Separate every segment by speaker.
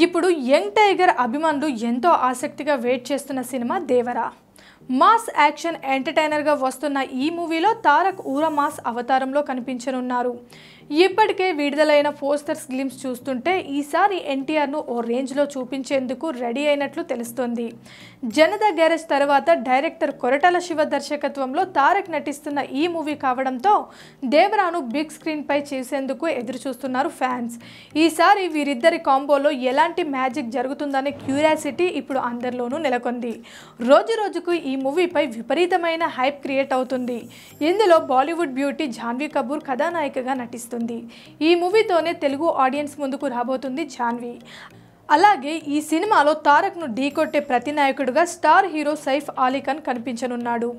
Speaker 1: ఇప్పుడు young tiger అభిమానులు ఎంతో ఆసక్తిగా వెయిట్ చేస్తున్న సినిమా దేవరా. మాస్ యాక్షన్ ఎంటర్టైనర్గా వస్తున్న ఈ మూవీలో తారక్ ఊర మాస్ అవతారంలో కనిపించనున్నారు. ఇప్పటికే విడుదలైన పోస్టర్స్ గ్లిమ్స్ చూస్తుంటే ఈసారి ఎన్టీఆర్ను ఓ రేంజ్లో చూపించేందుకు రెడీ అయినట్లు తెలుస్తోంది. జనతా గ్యారేజ్ తర్వాత డైరెక్టర్ కొరటాల శివ దర్శకత్వంలో తారక్ నటిస్తున్న ఈ మూవీ కావడంతో దేవరాను బిగ్ స్క్రీన్పై చేసేందుకు ఎదురు చూస్తున్నారు ఫ్యాన్స్. ఈసారి వీరిద్దరి కాంబోలో ఎలాంటి మ్యాజిక్ జరుగుతుందనే క్యూరియాసిటీ ఇప్పుడు అందరిలోనూ నెలకొంది. రోజు రోజుకు ఈ మూవీపై విపరీతమైన హైప్ క్రియేట్ అవుతుంది. ఇందులో బాలీవుడ్ బ్యూటీ జాన్వీ కపూర్ కథానాయికగా నటిస్తుంది. ఈ మూవీతోనే తెలుగు ఆడియన్స్ ముందుకు రాబోతుంది జాన్వీ. అలాగే ఈ సినిమాలో తారక్ను ఢీకొట్టే ప్రతినాయకుడుగా స్టార్ హీరో సైఫ్ అలీ ఖాన్ కనిపించనున్నాడు.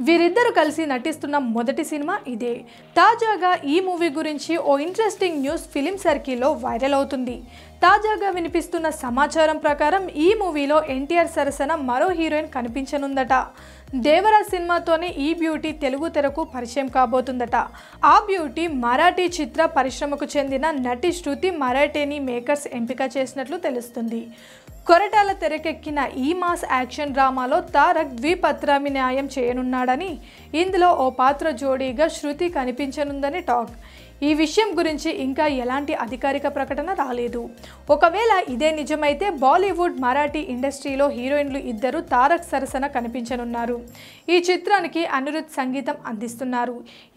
Speaker 1: వీరిద్దరూ కలిసి నటిస్తున్న మొదటి సినిమా ఇదే. తాజాగా ఈ మూవీ గురించి ఓ ఇంట్రెస్టింగ్ న్యూస్ ఫిలిం సర్కిల్లో వైరల్ అవుతుంది. తాజాగా వినిపిస్తున్న సమాచారం ప్రకారం ఈ మూవీలో ఎన్టీఆర్ సరసన మరో హీరోయిన్ కనిపించనుందట. దేవరా సినిమాతోనే ఈ బ్యూటీ తెలుగు తెరకు పరిచయం కాబోతుందట. ఆ బ్యూటీ మరాఠీ చిత్ర పరిశ్రమకు చెందిన నటి శృతి మరాఠేని మేకర్స్ ఎంపిక చేసినట్లు తెలుస్తుంది. కొరటాల తెరకెక్కిన ఈ మాస్ యాక్షన్ డ్రామాలో తారక్ ద్విపత్రాభినయం చేయనున్నాడని, ఇందులో ఓ పాత్ర జోడీగా శృతి కనిపించనుందని టాక్. ఈ విషయం గురించి ఇంకా ఎలాంటి అధికారిక ప్రకటన రాలేదు. ఒకవేళ ఇదే నిజమైతే బాలీవుడ్ మరాఠీ ఇండస్ట్రీలో హీరోయిన్లు ఇద్దరు తారక్ సరసన కనిపించనున్నారు. ఈ చిత్రానికి అనిరుద్ సంగీతం అందిస్తున్నారు.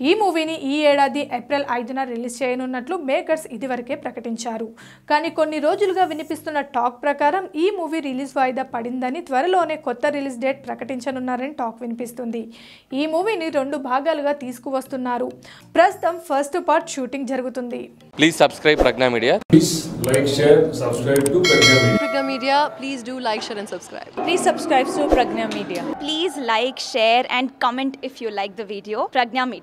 Speaker 1: ఈ మూవీని ఈ ఏడాది ఏప్రిల్ 5న రిలీజ్ చేయనున్నట్లు మేకర్స్ ఇదివరకే ప్రకటించారు. కానీ కొన్ని రోజులుగా వినిపిస్తున్న టాక్ ప్రకారం ఈ మూవీ రిలీజ్ వాయిదా పడిందని, త్వరలోనే కొత్త రిలీజ్ డేట్ ప్రకటించనున్నారని టాక్ వినిపిస్తుంది. ఈ మూవీని 2 భాగాలుగా తీసుకువస్తున్నారు. ప్రస్తుతం ఫస్ట్ పార్ట్ షూటింగ్ జరుగుతుంది.
Speaker 2: Please subscribe Pragna Media.
Speaker 3: Please like, share, subscribe to Pragna Media.
Speaker 4: Pragna Media, please do like, share and subscribe.
Speaker 5: Please subscribe to Pragna Media.
Speaker 6: Please like, share and comment if you like the video. Pragna Media.